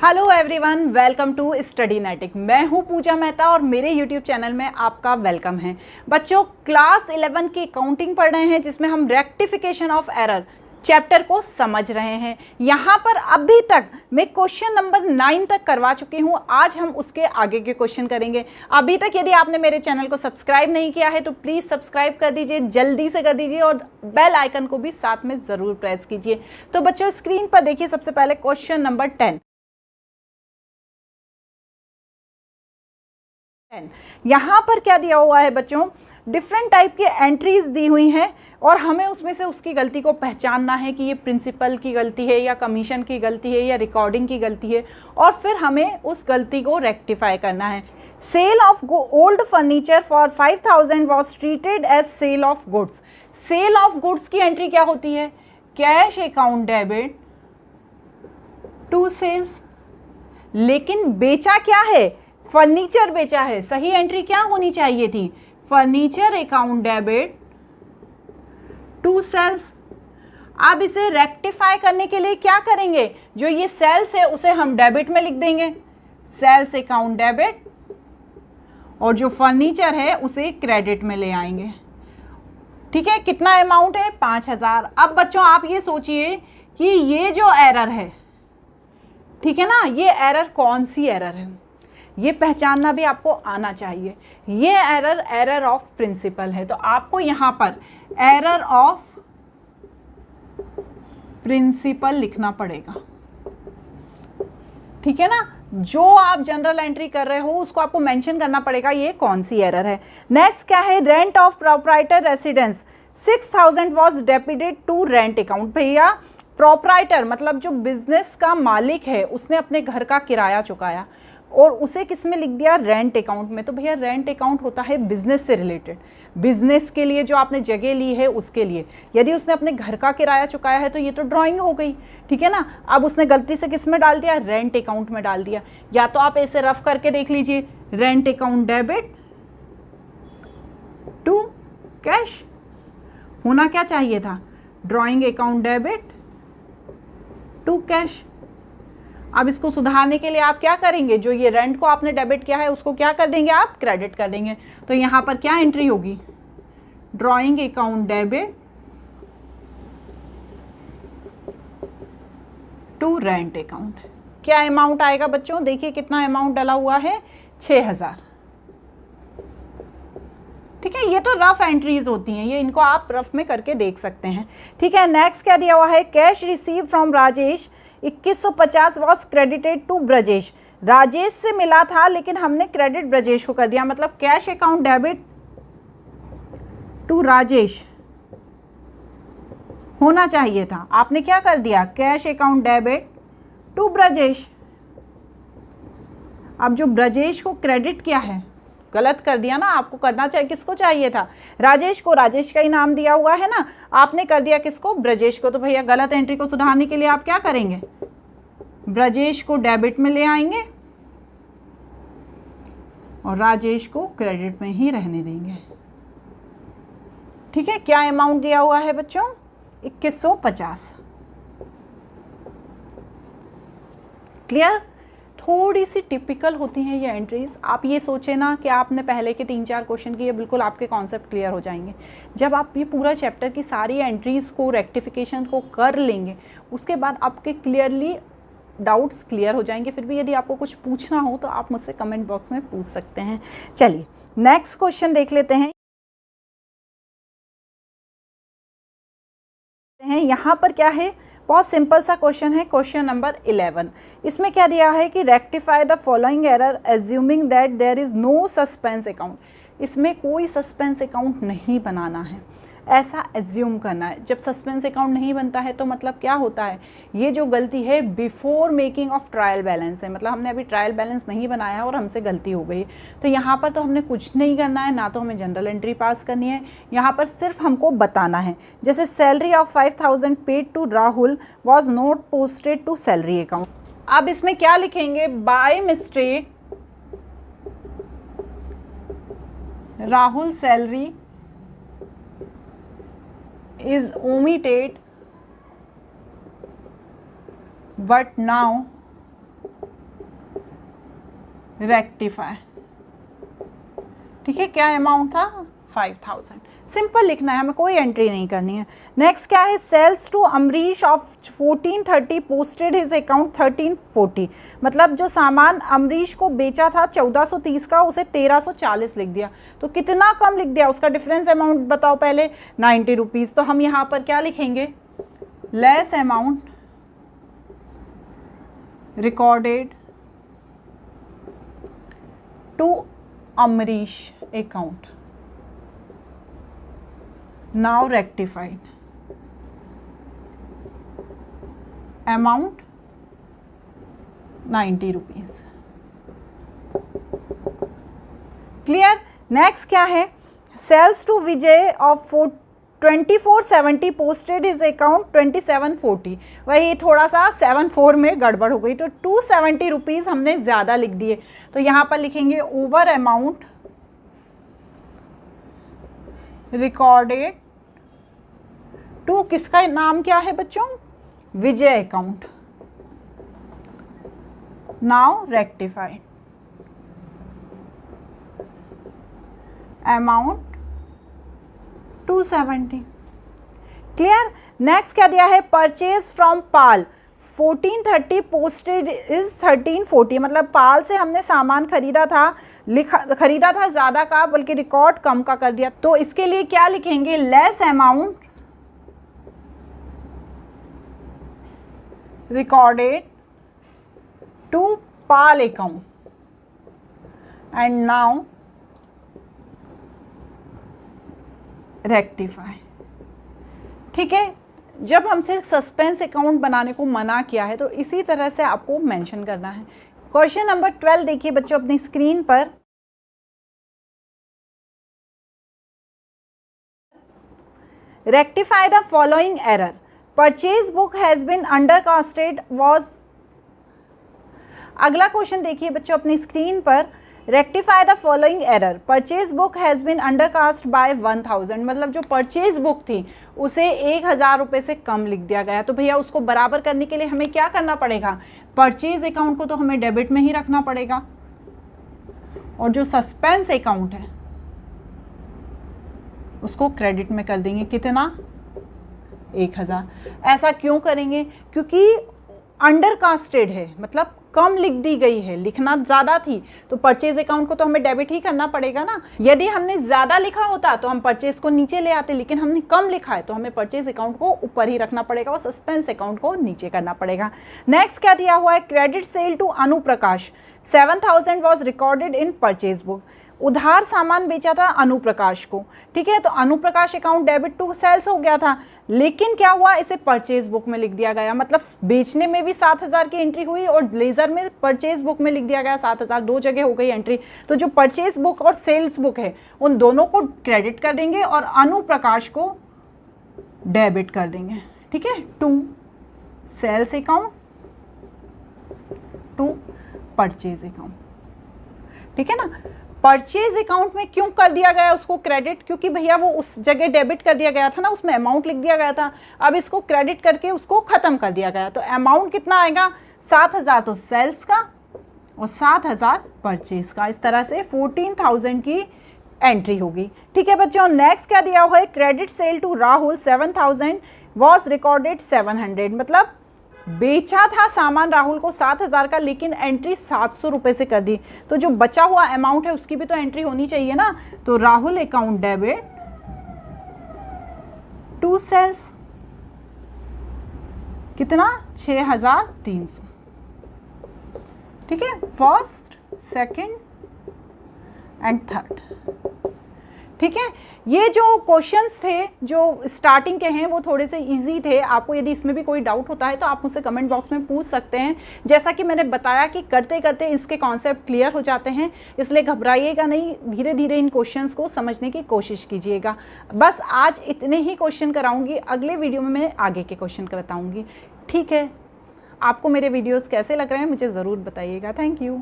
Hello everyone, welcome to Studynetic. मैं हूं पूजा मेहता और मेरे यूट्यूब चैनल में आपका वेलकम है। बच्चों, क्लास 11 की काउंटिंग पढ़ रहे हैं जिसमें हम रेक्टिफिकेशन ऑफ एरर चैप्टर को समझ रहे हैं। यहाँ पर अभी तक मैं क्वेश्चन नंबर 9 तक करवा चुकी हूँ। आज हम उसके आगे के क्वेश्चन करेंगे। अभी तक यदि आपने मेरे चैनल को सब्सक्राइब नहीं किया है तो प्लीज़ सब्सक्राइब कर दीजिए, जल्दी से कर दीजिए और बेल आइकन को भी साथ में ज़रूर प्रेस कीजिए। तो बच्चों, स्क्रीन पर देखिए सबसे पहले क्वेश्चन नंबर 10। यहाँ पर क्या दिया हुआ है बच्चों, डिफरेंट टाइप की एंट्रीज दी हुई हैं और हमें उसमें से उसकी गलती को पहचानना है कि ये प्रिंसिपल की गलती है या कमीशन की गलती है या रिकॉर्डिंग की गलती है, और फिर हमें उस गलती को रेक्टिफाई करना है। Sale of old furniture for 5000 was treated as sale of goods. Sale of goods की एंट्री क्या होती है? Cash account debit to sales. लेकिन बेचा क्या है? फर्नीचर बेचा है। सही एंट्री क्या होनी चाहिए थी? Furniture account debit to sales. अब इसे रेक्टिफाई करने के लिए क्या करेंगे? जो ये सेल्स है उसे हम डेबिट में लिख देंगे, सेल्स अकाउंट डेबिट, और जो फर्नीचर है उसे क्रेडिट में ले आएंगे। ठीक है, कितना अमाउंट है? 5000। अब बच्चों आप ये सोचिए कि ये जो एरर है, ठीक है ना, ये एरर कौन सी एरर है? ये पहचानना भी आपको आना चाहिए। ये एरर ऑफ प्रिंसिपल है। तो आपको यहाँ पर एरर ऑफ प्रिंसिपल लिखना पड़ेगा। ठीक है ना, जो आप जनरल एंट्री कर रहे हो उसको आपको मेंशन करना पड़ेगा ये कौन सी एरर है। नेक्स्ट क्या है? Rent of proprietor residence 6000 was debited to rent account. भैया, प्रोप्राइटर मतलब जो बिजनेस का मालिक है उसने अपने घर का किराया चुकाया और उसे किस में लिख दिया? रेंट अकाउंट में। तो भैया रेंट अकाउंट होता है बिजनेस से रिलेटेड, बिजनेस के लिए जो आपने जगह ली है उसके लिए। यदि उसने अपने घर का किराया चुकाया है तो ये तो ड्राइंग हो गई, ठीक है ना। अब उसने गलती से किस में डाल दिया? रेंट अकाउंट में डाल दिया। या तो आप ऐसे रफ करके देख लीजिए, rent account debit to cash. होना क्या चाहिए था? Drawing account debit to cash. अब इसको सुधारने के लिए आप क्या करेंगे? जो ये रेंट को आपने डेबिट किया है उसको क्या कर देंगे? आप क्रेडिट कर देंगे। तो यहाँ पर क्या एंट्री होगी? Drawing account debit to rent account. क्या अमाउंट आएगा बच्चों? देखिए कितना अमाउंट डला हुआ है, 6000। ठीक है, ये तो रफ एंट्रीज होती हैं, ये इनको आप रफ में करके देख सकते हैं। ठीक है, नेक्स्ट क्या दिया हुआ है? Cash receive from Rajesh 2150 was credited to Brajesh. Rajesh से मिला था लेकिन हमने क्रेडिट ब्रजेश को कर दिया, मतलब cash account debit to Rajesh होना चाहिए था। आपने क्या कर दिया? Cash account debit to Brajesh. अब जो ब्रजेश को क्रेडिट किया है, गलत कर दिया ना। आपको करना चाहिए, किसको चाहिए था? राजेश को। राजेश का ही नाम दिया हुआ है ना, आपने कर दिया किसको? ब्रजेश को। तो भैया गलत एंट्री को सुधारने के लिए आप क्या करेंगे? ब्रजेश को डेबिट में ले आएंगे और राजेश को क्रेडिट में ही रहने देंगे। ठीक है, क्या अमाउंट दिया हुआ है बच्चों? 2150। क्लियर? थोड़ी सी टिपिकल होती हैं ये एंट्रीज। आप ये सोचें ना कि आपने पहले के 3-4 क्वेश्चन किए, बिल्कुल आपके कॉन्सेप्ट क्लियर हो जाएंगे। जब आप ये पूरा चैप्टर की सारी एंट्रीज को, रेक्टिफिकेशन को कर लेंगे, उसके बाद आपके क्लियरली डाउट्स क्लियर हो जाएंगे। फिर भी यदि आपको कुछ पूछना हो तो आप मुझसे कमेंट बॉक्स में पूछ सकते हैं। चलिए नेक्स्ट क्वेश्चन देख लेते हैं। यहाँ पर क्या है? बहुत सिंपल सा क्वेश्चन है, क्वेश्चन नंबर 11। इसमें क्या दिया है कि rectify the following error assuming that there is no suspense account. इसमें कोई सस्पेंस अकाउंट नहीं बनाना है, ऐसा एज्यूम करना है। जब सस्पेंस अकाउंट नहीं बनता है तो मतलब क्या होता है? ये जो गलती है before making of trial balance है, मतलब हमने अभी ट्रायल बैलेंस नहीं बनाया है और हमसे गलती हो गई। तो यहाँ पर तो हमने कुछ नहीं करना है, ना तो हमें जनरल एंट्री पास करनी है, यहाँ पर सिर्फ हमको बताना है। जैसे salary of 5000 paid to Rahul was not posted to salary account. अब इसमें क्या लिखेंगे? By mistake Rahul salary is omitted but now rectify. ठीक है, क्या अमाउंट था? 5000। सिंपल लिखना है, हमें कोई एंट्री नहीं करनी है। नेक्स्ट क्या है? Sales to Amrish of 1430 posted his account 1340। मतलब जो सामान अमरीश को बेचा था 1430 का, उसे 1340 लिख दिया। तो कितना कम लिख दिया? उसका डिफरेंस अमाउंट बताओ पहले, 90 रुपीज़। तो हम यहाँ पर क्या लिखेंगे? Less amount recorded to Amrish account, now rectified, amount 90 rupees. Clear? Next क्या है? Sales to Vijay of 2470 posted his account 2740। वही थोड़ा सा 74 में गड़बड़ हो गई, तो 270 रुपीज़ हमने ज़्यादा लिख दिए। तो यहाँ पर लिखेंगे ओवर अमाउंट रिकॉर्डेड टू, किसका नाम क्या है बच्चों? Vijay account, now rectified, amount 270। Clear? Next क्या दिया है? Purchase from Pal 1430 posted is 1340। मतलब पाल से हमने सामान खरीदा था ज़्यादा का, बल्कि रिकॉर्ड कम का कर दिया। तो इसके लिए क्या लिखेंगे? Less amount recorded to Pal account and now rectify. ठीक है, जब हमसे सस्पेंस अकाउंट बनाने को मना किया है तो इसी तरह से आपको मेंशन करना है। क्वेश्चन नंबर 12 देखिए बच्चों अपनी स्क्रीन पर। Rectify the following error. Purchase book has been undercasted was. अगला क्वेश्चन देखिए बच्चों अपनी स्क्रीन पर। Rectify the following error. Purchase book has been undercast by 1000। मतलब जो परचेज बुक थी उसे 1000 रुपये से कम लिख दिया गया। तो भैया उसको बराबर करने के लिए हमें क्या करना पड़ेगा? परचेज अकाउंट को तो हमें डेबिट में ही रखना पड़ेगा, और जो सस्पेंस अकाउंट है उसको क्रेडिट में कर देंगे। कितना? 1000। ऐसा क्यों करेंगे? क्योंकि अंडरकास्टेड है, मतलब कम लिख दी गई है, लिखना ज़्यादा थी, तो परचेज अकाउंट को तो हमें डेबिट ही करना पड़ेगा ना। यदि हमने ज़्यादा लिखा होता तो हम परचेज को नीचे ले आते, लेकिन हमने कम लिखा है तो हमें परचेज अकाउंट को ऊपर ही रखना पड़ेगा और सस्पेंस अकाउंट को नीचे करना पड़ेगा। नेक्स्ट क्या दिया हुआ है? Credit sale to Anuprakash 7000 was recorded in purchase book. उधार सामान बेचा था अनुप्रकाश को, ठीक है, तो Anuprakash account debit to sales हो गया था, लेकिन क्या हुआ? इसे परचेज बुक में लिख दिया गया। मतलब बेचने में भी 7000 की एंट्री हुई और लेजर में परचेज बुक में लिख दिया गया 7000, दो जगह हो गई एंट्री। तो जो परचेज बुक और सेल्स बुक है उन दोनों को क्रेडिट कर देंगे और अनुप्रकाश को डेबिट कर देंगे। ठीक है, to sales account to purchase account. ठीक है ना। परचेज अकाउंट में क्यों कर दिया गया उसको क्रेडिट? क्योंकि भैया वो उस जगह डेबिट कर दिया गया था ना, उसमें अमाउंट लिख दिया गया था। अब इसको क्रेडिट करके उसको ख़त्म कर दिया गया, तो अमाउंट कितना आएगा? 7000 तो सेल्स का और 7000 परचेज का। इस तरह से 14000 की एंट्री होगी। ठीक है बच्चों, नेक्स्ट क्या दिया हुआ है? Credit sale to Rahul 7000 was recorded 700। मतलब बेचा था सामान राहुल को 7000 का, लेकिन एंट्री 700 रुपये से कर दी। तो जो बचा हुआ अमाउंट है उसकी भी तो एंट्री होनी चाहिए ना। तो Rahul account debit to sales कितना? 6300। ठीक है, फर्स्ट, सेकंड एंड थर्ड। ठीक है, ये जो क्वेश्चंस थे जो स्टार्टिंग के हैं वो थोड़े से इजी थे। आपको यदि इसमें भी कोई डाउट होता है तो आप मुझसे कमेंट बॉक्स में पूछ सकते हैं। जैसा कि मैंने बताया कि करते करते इसके कॉन्सेप्ट क्लियर हो जाते हैं, इसलिए घबराइएगा नहीं, धीरे धीरे इन क्वेश्चंस को समझने की कोशिश कीजिएगा। बस आज इतने ही क्वेश्चन कराऊंगी, अगले वीडियो में मैं आगे के क्वेश्चन बताऊँगी। ठीक है, आपको मेरे वीडियोज़ कैसे लग रहे हैं मुझे ज़रूर बताइएगा। Thank you.